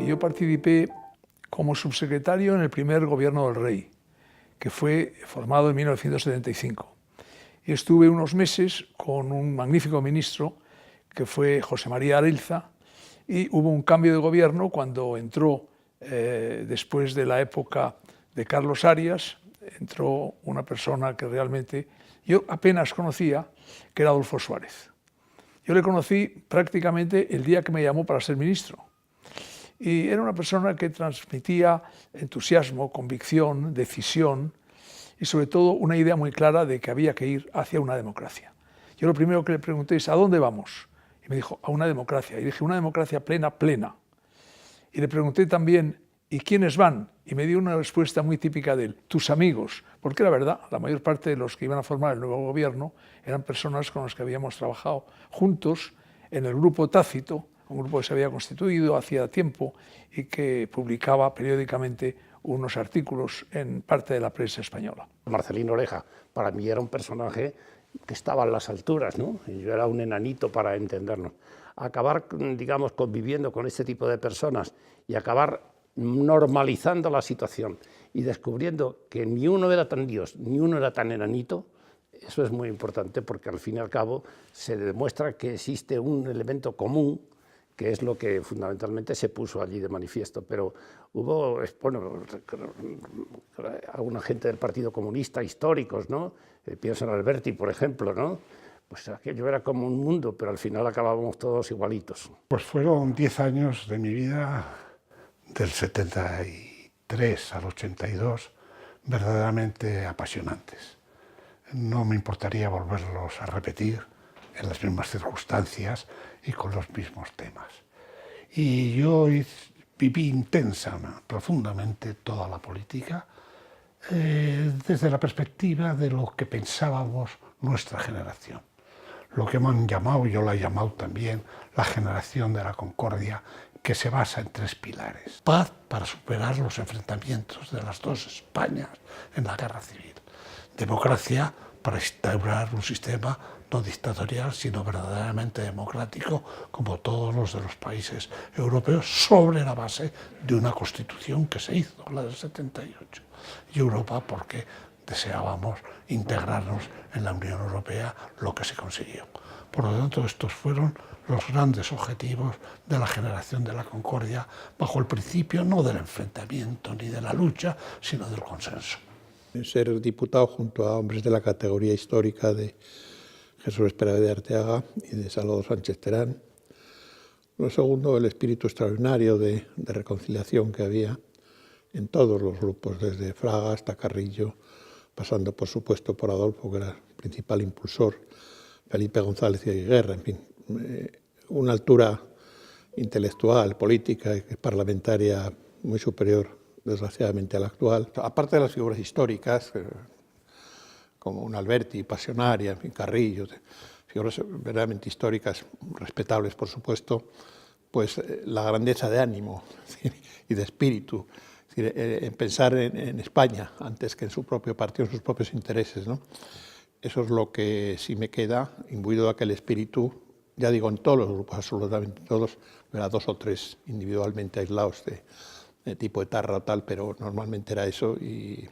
yo participé como subsecretario en el primer gobierno del rey, que fue formado en 1975. Y estuve unos meses con un magnífico ministro, que fue José María Arelza, y hubo un cambio de gobierno cuando entró, después de la época de Carlos Arias, entró una persona que realmente yo apenas conocía, que era Adolfo Suárez. Yo le conocí prácticamente el día que me llamó para ser ministro. Y era una persona que transmitía entusiasmo, convicción, decisión y sobre todo una idea muy clara de que había que ir hacia una democracia. Yo lo primero que le pregunté es: ¿a dónde vamos? Y me dijo: a una democracia. Y dije: una democracia plena, plena. Y le pregunté también: ¿y quiénes van? Y me dio una respuesta muy típica de él: tus amigos. Porque la verdad, la mayor parte de los que iban a formar el nuevo gobierno eran personas con las que habíamos trabajado juntos en el grupo Tácito, un grupo que se había constituido hacía tiempo y que publicaba periódicamente unos artículos en parte de la prensa española. Marcelino Oreja, para mí era un personaje que estaba a las alturas, ¿no? Y yo era un enanito para entendernos. Acabar, digamos, conviviendo con este tipo de personas y acabar normalizando la situación y descubriendo que ni uno era tan Dios, ni uno era tan enanito, eso es muy importante porque al fin y al cabo se demuestra que existe un elemento común, que es lo que fundamentalmente se puso allí de manifiesto. Pero hubo, bueno, alguna gente del Partido Comunista, históricos, ¿no? Pienso en Alberti, por ejemplo, ¿no? Pues aquello era como un mundo, pero al final acabábamos todos igualitos. Pues fueron 10 años de mi vida, del 73 al 82, verdaderamente apasionantes. No me importaría volverlos a repetir en las mismas circunstancias y con los mismos temas. Y yo viví intensa, profundamente toda la política, desde la perspectiva de lo que pensábamos nuestra generación. Lo que me han llamado, yo la he llamado también, la generación de la concordia, que se basa en 3 pilares. Paz para superar los enfrentamientos de las 2 Españas en la guerra civil. Democracia para instaurar un sistema no dictatorial, sino verdaderamente democrático, como todos los de los países europeos, sobre la base de una constitución que se hizo, la del 78. Y Europa porque deseábamos integrarnos en la Unión Europea, lo que se consiguió. Por lo tanto, estos fueron los grandes objetivos de la generación de la concordia, bajo el principio no del enfrentamiento ni de la lucha, sino del consenso. Ser diputado junto a hombres de la categoría histórica de Jesús Esperanza de Arteaga y de Salvador Sánchez Terán. Lo segundo, el espíritu extraordinario de reconciliación que había en todos los grupos, desde Fraga hasta Carrillo, pasando por supuesto por Adolfo, que era el principal impulsor, Felipe González y Guerra, en fin, una altura intelectual, política y parlamentaria muy superior, desgraciadamente, a la actual. Aparte de las figuras históricas, como un Alberti, Pasionaria, en fin, Carrillo, figuras verdaderamente históricas, respetables por supuesto, pues la grandeza de ánimo y de espíritu, es decir, en pensar en España antes que en su propio partido, en sus propios intereses, ¿no? Eso es lo que sí me queda, imbuido de aquel espíritu, ya digo, en todos los grupos, absolutamente todos, era 2 o 3 individualmente aislados de tipo etarra o tal, pero normalmente era eso, y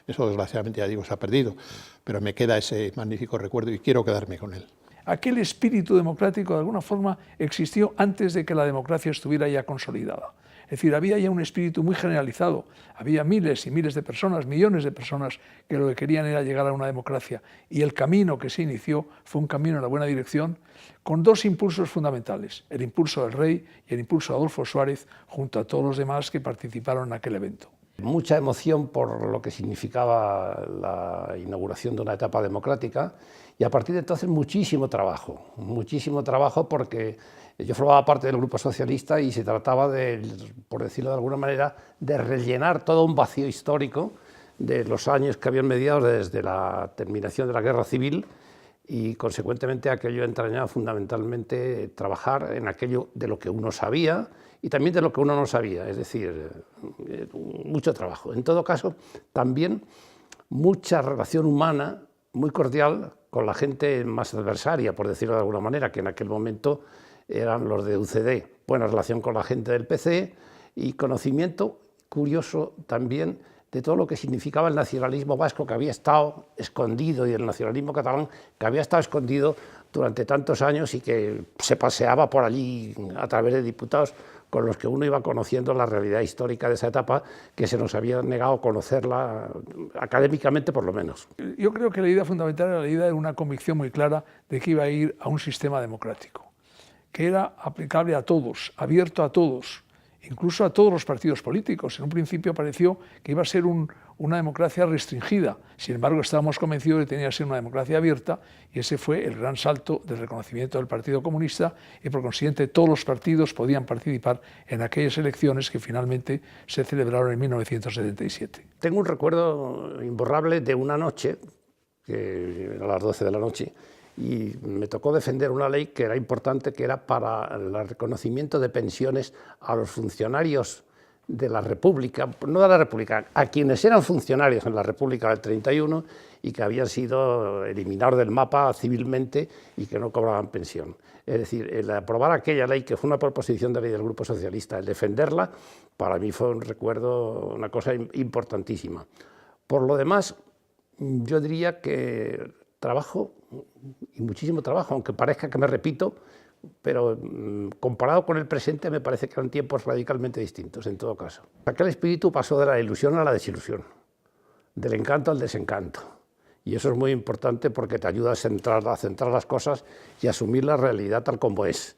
eso desgraciadamente, ya digo, se ha perdido, pero me queda ese magnífico recuerdo y quiero quedarme con él. Aquel espíritu democrático de alguna forma existió antes de que la democracia estuviera ya consolidada. Es decir, había ya un espíritu muy generalizado, había miles y miles de personas, millones de personas que lo que querían era llegar a una democracia, y el camino que se inició fue un camino en la buena dirección, con 2 impulsos fundamentales: el impulso del rey y el impulso de Adolfo Suárez, junto a todos los demás que participaron en aquel evento. Mucha emoción por lo que significaba la inauguración de una etapa democrática, y a partir de entonces muchísimo trabajo porque yo formaba parte del Grupo Socialista y se trataba de, por decirlo de alguna manera, de rellenar todo un vacío histórico de los años que habían mediado desde la terminación de la Guerra Civil, y consecuentemente aquello entrañaba fundamentalmente trabajar en aquello de lo que uno sabía y también de lo que uno no sabía, es decir, mucho trabajo. En todo caso, también mucha relación humana muy cordial con la gente más adversaria, por decirlo de alguna manera, que en aquel momento eran los de UCD. Buena relación con la gente del PC y conocimiento curioso también de todo lo que significaba el nacionalismo vasco, que había estado escondido, y el nacionalismo catalán, que había estado escondido durante tantos años y que se paseaba por allí a través de diputados con los que uno iba conociendo la realidad histórica de esa etapa, que se nos había negado a conocerla académicamente por lo menos. Yo creo que la idea fundamental era la idea de una convicción muy clara de que iba a ir a un sistema democrático, que era aplicable a todos, abierto a todos, incluso a todos los partidos políticos. En un principio pareció que iba a ser una democracia restringida. Sin embargo, estábamos convencidos de que tenía que ser una democracia abierta, y ese fue el gran salto del reconocimiento del Partido Comunista, y por consiguiente todos los partidos podían participar en aquellas elecciones que finalmente se celebraron en 1977. Tengo un recuerdo imborrable de una noche, que era a las 12 de la noche, y me tocó defender una ley que era importante, que era para el reconocimiento de pensiones a los funcionarios de la República, no de la República, a quienes eran funcionarios en la República del 31 y que habían sido eliminados del mapa civilmente y que no cobraban pensión. Es decir, el aprobar aquella ley, que fue una proposición de ley del Grupo Socialista, el defenderla, para mí fue un recuerdo, una cosa importantísima. Por lo demás, yo diría que trabajo, y muchísimo trabajo, aunque parezca que me repito, pero comparado con el presente me parece que eran tiempos radicalmente distintos en todo caso. Aquel espíritu pasó de la ilusión a la desilusión, del encanto al desencanto, y eso es muy importante porque te ayuda a centrar las cosas y a asumir la realidad tal como es.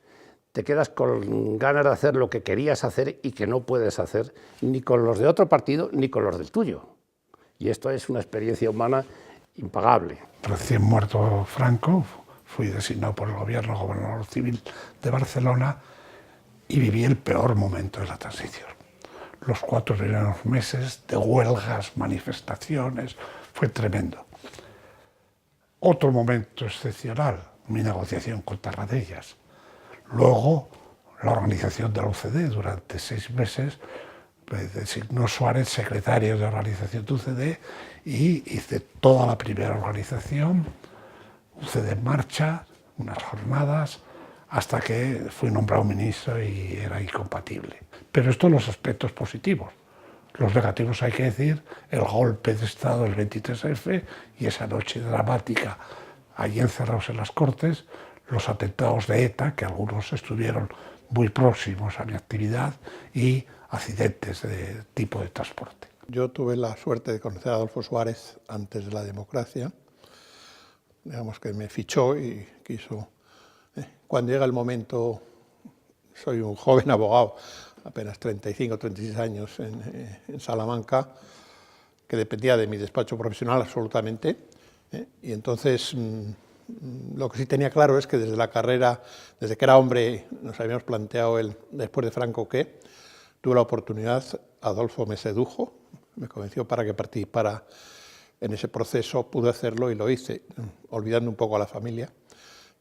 Te quedas con ganas de hacer lo que querías hacer y que no puedes hacer ni con los de otro partido ni con los del tuyo, y esto es una experiencia humana impagable. Recién muerto Franco, fui designado por el gobierno gobernador civil de Barcelona y viví el peor momento de la transición. Los 4 primeros meses de huelgas, manifestaciones, fue tremendo. Otro momento excepcional, mi negociación con Tarradellas. Luego, la organización de la UCD durante 6 meses, designó Suárez secretario de organización de UCD y hice toda la primera organización, UCD en marcha, unas jornadas, hasta que fui nombrado ministro y era incompatible. Pero estos son los aspectos positivos. Los negativos, hay que decir, el golpe de Estado del 23F y esa noche dramática allí encerrados en las Cortes, los atentados de ETA, que algunos estuvieron muy próximos a mi actividad, y accidentes de tipo de transporte. Yo tuve la suerte de conocer a Adolfo Suárez antes de la democracia. Digamos que me fichó y quiso. Cuando llega el momento, soy un joven abogado, apenas 35 o 36 años en Salamanca, que dependía de mi despacho profesional absolutamente, y entonces lo que sí tenía claro es que desde la carrera, desde que era hombre, nos habíamos planteado el después de Franco qué. Tuve la oportunidad, Adolfo me sedujo, me convenció para que participara en ese proceso, pude hacerlo y lo hice, olvidando un poco a la familia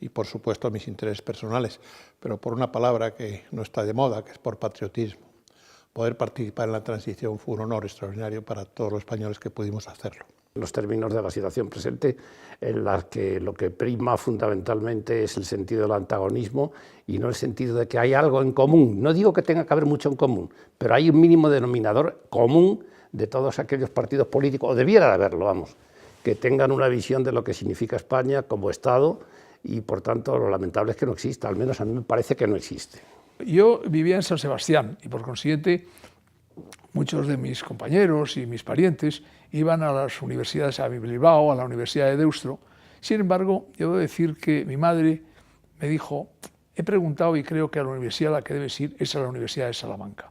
y por supuesto mis intereses personales, pero por una palabra que no está de moda, que es por patriotismo. Poder participar en la transición fue un honor extraordinario para todos los españoles que pudimos hacerlo. Los términos de la situación presente, en la que lo que prima fundamentalmente es el sentido del antagonismo y no el sentido de que hay algo en común. No digo que tenga que haber mucho en común, pero hay un mínimo denominador común de todos aquellos partidos políticos, o debiera de haberlo, vamos, que tengan una visión de lo que significa España como Estado, y por tanto lo lamentable es que no exista, al menos a mí me parece que no existe. Yo vivía en San Sebastián y por consiguiente muchos de mis compañeros y mis parientes iban a las universidades, a Bilbao, a la Universidad de Deusto. Sin embargo, yo debo decir que mi madre me dijo, he preguntado y creo que a la universidad a la que debes ir es a la Universidad de Salamanca,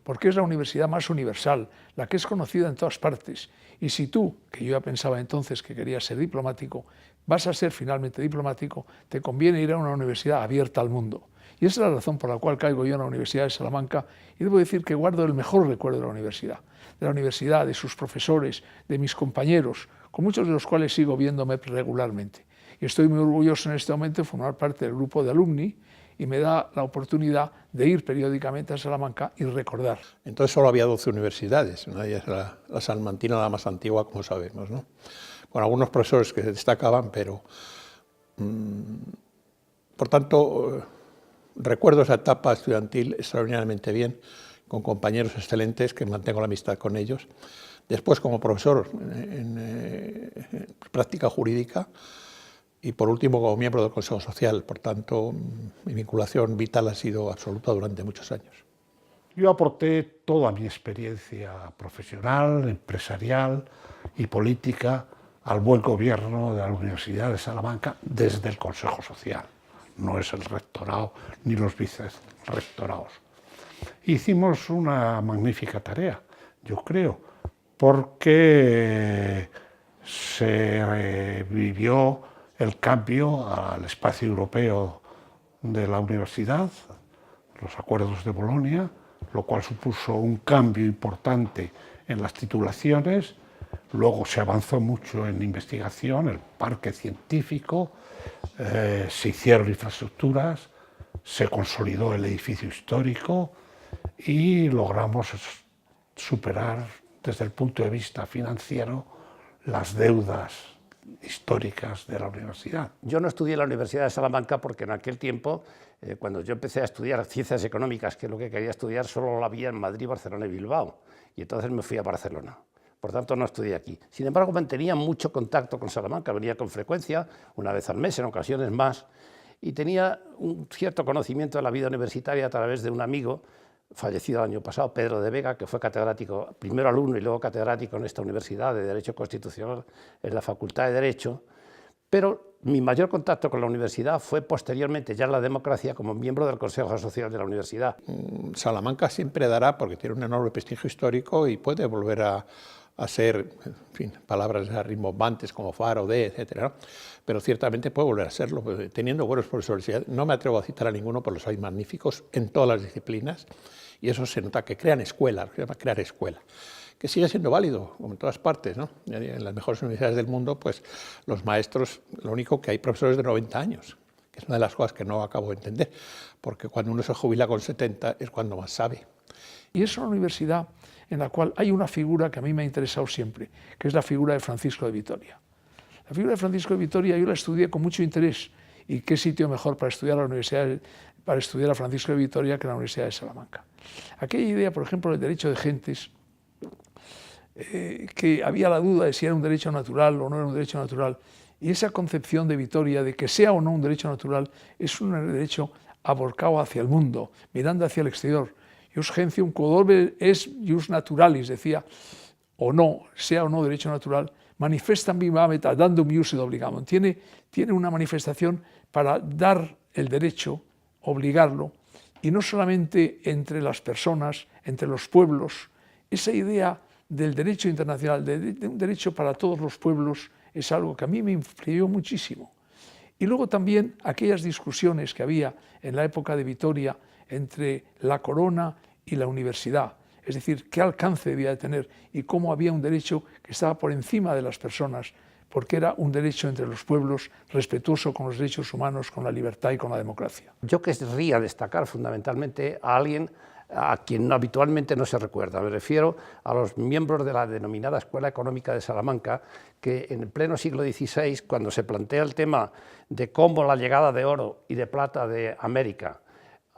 porque es la universidad más universal, la que es conocida en todas partes. Y si tú, que yo ya pensaba entonces que querías ser diplomático, vas a ser finalmente diplomático, te conviene ir a una universidad abierta al mundo. Y esa es la razón por la cual caigo yo en la Universidad de Salamanca, y debo decir que guardo el mejor recuerdo de la universidad, de sus profesores, de mis compañeros, con muchos de los cuales sigo viéndome regularmente. Y estoy muy orgulloso en este momento de formar parte del grupo de alumni, y me da la oportunidad de ir periódicamente a Salamanca y recordar. Entonces solo había 12 universidades, una de ellas era la salmantina, la más antigua, como sabemos, ¿no? Con algunos profesores que se destacaban, pero por tanto recuerdo esa etapa estudiantil extraordinariamente bien. con compañeros excelentes que mantengo la amistad con ellos. Después como profesor en práctica jurídica y por último como miembro del Consejo Social. Por tanto, mi vinculación vital ha sido absoluta durante muchos años. Yo aporté toda mi experiencia profesional, empresarial y política al buen gobierno de la Universidad de Salamanca desde el Consejo Social. No es el rectorado ni los vicerrectorados. Hicimos una magnífica tarea, yo creo, porque se vivió el cambio al espacio europeo de la universidad, los acuerdos de Bolonia, lo cual supuso un cambio importante en las titulaciones. Luego se avanzó mucho en investigación, el parque científico, se hicieron infraestructuras, se consolidó el edificio histórico y logramos superar desde el punto de vista financiero las deudas históricas de la universidad. Yo no estudié en la Universidad de Salamanca porque en aquel tiempo, cuando yo empecé a estudiar ciencias económicas, que es lo que quería estudiar, solo la había en Madrid, Barcelona y Bilbao, y entonces me fui a Barcelona. Por tanto, no estudié aquí. Sin embargo, mantenía mucho contacto con Salamanca, venía con frecuencia, una vez al mes, en ocasiones más, y tenía un cierto conocimiento de la vida universitaria a través de un amigo, fallecido el año pasado, Pedro de Vega, que fue catedrático, primero alumno y luego catedrático en esta Universidad de Derecho Constitucional, en la Facultad de Derecho, pero mi mayor contacto con la universidad fue posteriormente, ya en la democracia, como miembro del Consejo Social de la universidad. Salamanca siempre dará, porque tiene un enorme prestigio histórico y puede volver a ser, en fin, palabras rimbombantes como faro de, etcétera, ¿no? Pero ciertamente puede volver a serlo, teniendo buenos profesores. No me atrevo a citar a ninguno, pero los hay magníficos en todas las disciplinas, y eso se nota, que crean escuela, se llama crear escuela, que sigue siendo válido, como en todas partes, ¿no? En las mejores universidades del mundo, pues los maestros, lo único que hay profesores de 90 años, que es una de las cosas que no acabo de entender, porque cuando uno se jubila con 70 es cuando más sabe. Y es una universidad en la cual hay una figura que a mí me ha interesado siempre, que es la figura de Francisco de Vitoria. La figura de Francisco de Vitoria yo la estudié con mucho interés, y qué sitio mejor para estudiar a Francisco de Vitoria que la Universidad de Salamanca. Aquella idea, por ejemplo, del derecho de gentes, que había la duda de si era un derecho natural o no era un derecho natural, y esa concepción de Vitoria de que sea o no un derecho natural es un derecho aborcado hacia el mundo, mirando hacia el exterior. Ius gentium quod orbe est ius naturalis, decía, o no, sea o no derecho natural, manifestam vivamet addendum ius id obligamum. Tiene una manifestación para dar el derecho, obligarlo, y no solamente entre las personas, entre los pueblos. Esa idea del derecho internacional, de un derecho para todos los pueblos, es algo que a mí me influyó muchísimo. Y luego también aquellas discusiones que había en la época de Vitoria entre la corona y la universidad, es decir, qué alcance debía de tener y cómo había un derecho que estaba por encima de las personas, porque era un derecho entre los pueblos respetuoso con los derechos humanos, con la libertad y con la democracia. Yo querría destacar fundamentalmente a alguien a quien habitualmente no se recuerda. Me refiero a los miembros de la denominada Escuela Económica de Salamanca, que en el pleno siglo XVI, cuando se plantea el tema de cómo la llegada de oro y de plata de América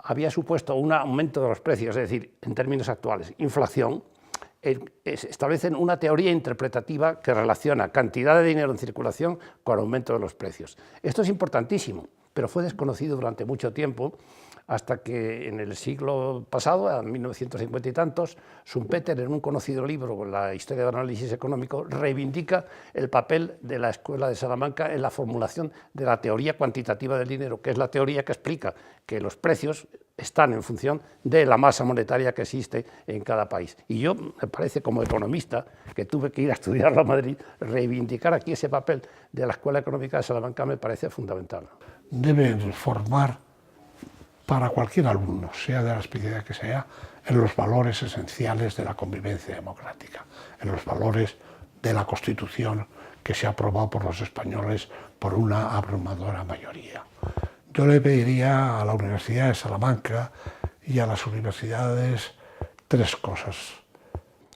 había supuesto un aumento de los precios, es decir, en términos actuales, inflación, establecen una teoría interpretativa que relaciona cantidad de dinero en circulación con aumento de los precios. Esto es importantísimo, pero fue desconocido durante mucho tiempo, hasta que en el siglo pasado, en 1950 y tantos, Schumpeter, en un conocido libro, La historia del análisis económico, reivindica el papel de la Escuela de Salamanca en la formulación de la teoría cuantitativa del dinero, que es la teoría que explica que los precios están en función de la masa monetaria que existe en cada país. Y yo, me parece, como economista, que tuve que ir a estudiarlo a Madrid, reivindicar aquí ese papel de la Escuela Económica de Salamanca me parece fundamental. Deben formar para cualquier alumno, sea de la especialidad que sea, en los valores esenciales de la convivencia democrática, en los valores de la Constitución que se ha aprobado por los españoles por una abrumadora mayoría. Yo le pediría a la Universidad de Salamanca y a las universidades tres cosas.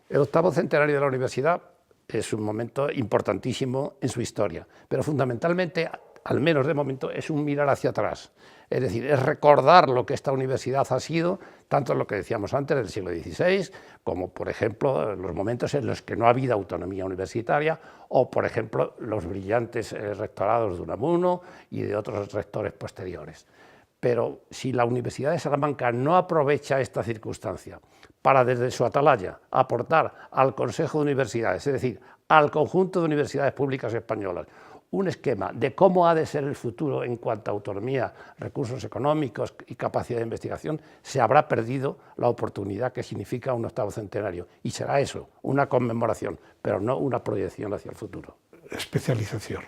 El 8º centenario de la universidad es un momento importantísimo en su historia, pero fundamentalmente al menos de momento, es un mirar hacia atrás. Es decir, es recordar lo que esta universidad ha sido, tanto lo que decíamos antes del siglo XVI, como, por ejemplo, los momentos en los que no ha habido autonomía universitaria, o, por ejemplo, los brillantes rectorados de Unamuno y de otros rectores posteriores. Pero si la Universidad de Salamanca no aprovecha esta circunstancia para, desde su atalaya, aportar al Consejo de Universidades, es decir, al conjunto de universidades públicas españolas, un esquema de cómo ha de ser el futuro en cuanto a autonomía, recursos económicos y capacidad de investigación, se habrá perdido la oportunidad que significa un 8º centenario. Y será eso, una conmemoración, pero no una proyección hacia el futuro. Especialización.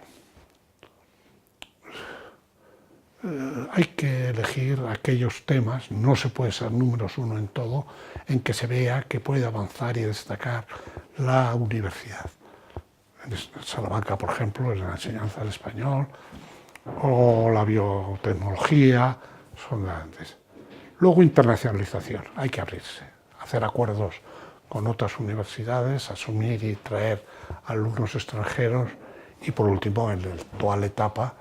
Hay que elegir aquellos temas, no se puede ser números 1 en todo, en que se vea que puede avanzar y destacar la universidad. En Salamanca, por ejemplo, es la enseñanza del español, o la biotecnología, son grandes. Luego, internacionalización, hay que abrirse, hacer acuerdos con otras universidades, asumir y traer alumnos extranjeros, y por último, en la actual etapa,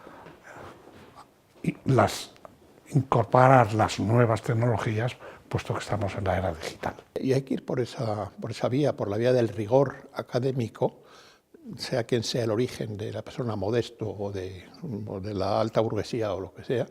incorporar las nuevas tecnologías, puesto que estamos en la era digital. Y hay que ir por esa vía, por la vía del rigor académico, sea quien sea el origen de la persona modesto o de la alta burguesía o lo que sea,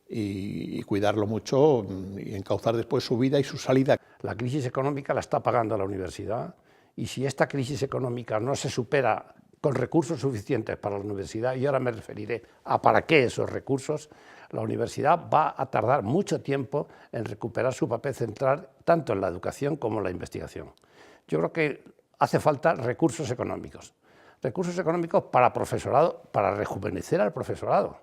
y cuidarlo mucho y encauzar después su vida y su salida. La crisis económica la está pagando la universidad, y si esta crisis económica no se supera con recursos suficientes para la universidad, y ahora me referiré a para qué esos recursos, la universidad va a tardar mucho tiempo en recuperar su papel central tanto en la educación como en la investigación. Yo creo que hace falta recursos económicos para profesorado, para rejuvenecer al profesorado,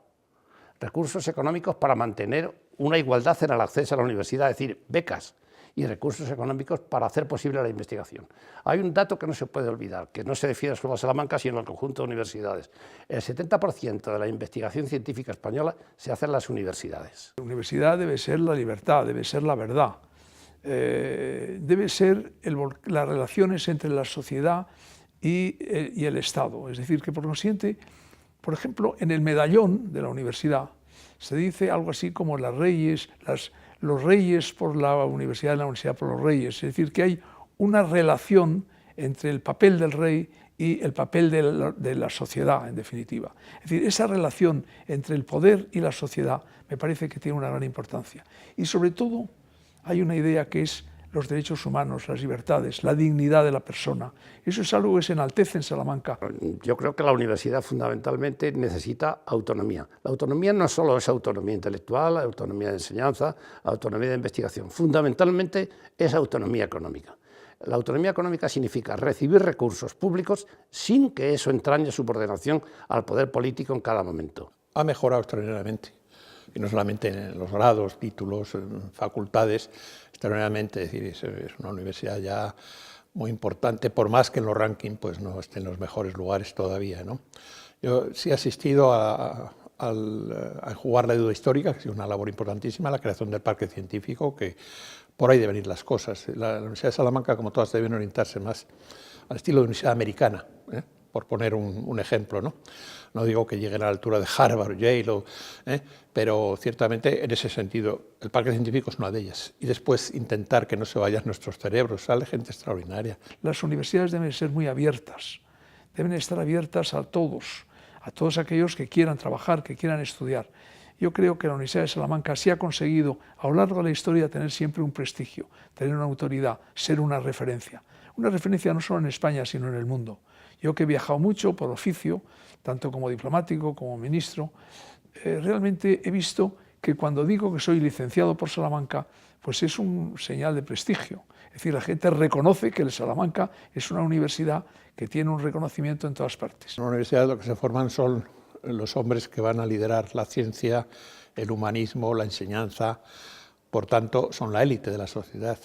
recursos económicos para mantener una igualdad en el acceso a la universidad, es decir, becas, y recursos económicos para hacer posible la investigación. Hay un dato que no se puede olvidar, que no se refiere solo a Salamanca, sino al conjunto de universidades. El 70% de la investigación científica española se hace en las universidades. La universidad debe ser la libertad, debe ser la verdad, debe ser las relaciones entre la sociedad y el Estado. Es decir, que por consiguiente, por ejemplo, en el medallón de la universidad se dice algo así como los reyes por la universidad por los reyes. Es decir, que hay una relación entre el papel del rey y el papel de la sociedad, en definitiva. Es decir, esa relación entre el poder y la sociedad me parece que tiene una gran importancia. Y sobre todo hay una idea que es los derechos humanos, las libertades, la dignidad de la persona. Eso es algo que se enaltece en Salamanca. Yo creo que la universidad fundamentalmente necesita autonomía. La autonomía no solo es autonomía intelectual, autonomía de enseñanza, autonomía de investigación. Fundamentalmente es autonomía económica. La autonomía económica significa recibir recursos públicos sin que eso entrañe subordinación al poder político en cada momento. Ha mejorado extraordinariamente. Y no solamente en los grados, títulos, facultades, extraordinariamente, es decir, es una universidad ya muy importante, por más que en los rankings pues, no esté en los mejores lugares todavía, ¿no? Yo sí he asistido a jugar la deuda histórica, que ha sido una labor importantísima, la creación del parque científico, que por ahí deben ir las cosas. La Universidad de Salamanca, como todas, deben orientarse más al estilo de universidad americana, por poner un ejemplo, ¿no? No digo que lleguen a la altura de Harvard, Yale, pero ciertamente en ese sentido el parque científico es una de ellas. Y después intentar que no se vayan nuestros cerebros, sale gente extraordinaria. Las universidades deben ser muy abiertas, deben estar abiertas a todos aquellos que quieran trabajar, que quieran estudiar. Yo creo que la Universidad de Salamanca sí ha conseguido a lo largo de la historia tener siempre un prestigio, tener una autoridad, ser una referencia no solo en España sino en el mundo. Yo que he viajado mucho por oficio, tanto como diplomático como ministro, realmente he visto que cuando digo que soy licenciado por Salamanca, pues es un señal de prestigio. Es decir, la gente reconoce que el Salamanca es una universidad que tiene un reconocimiento en todas partes. En una universidad lo que se forman son los hombres que van a liderar la ciencia, el humanismo, la enseñanza, por tanto, son la élite de la sociedad.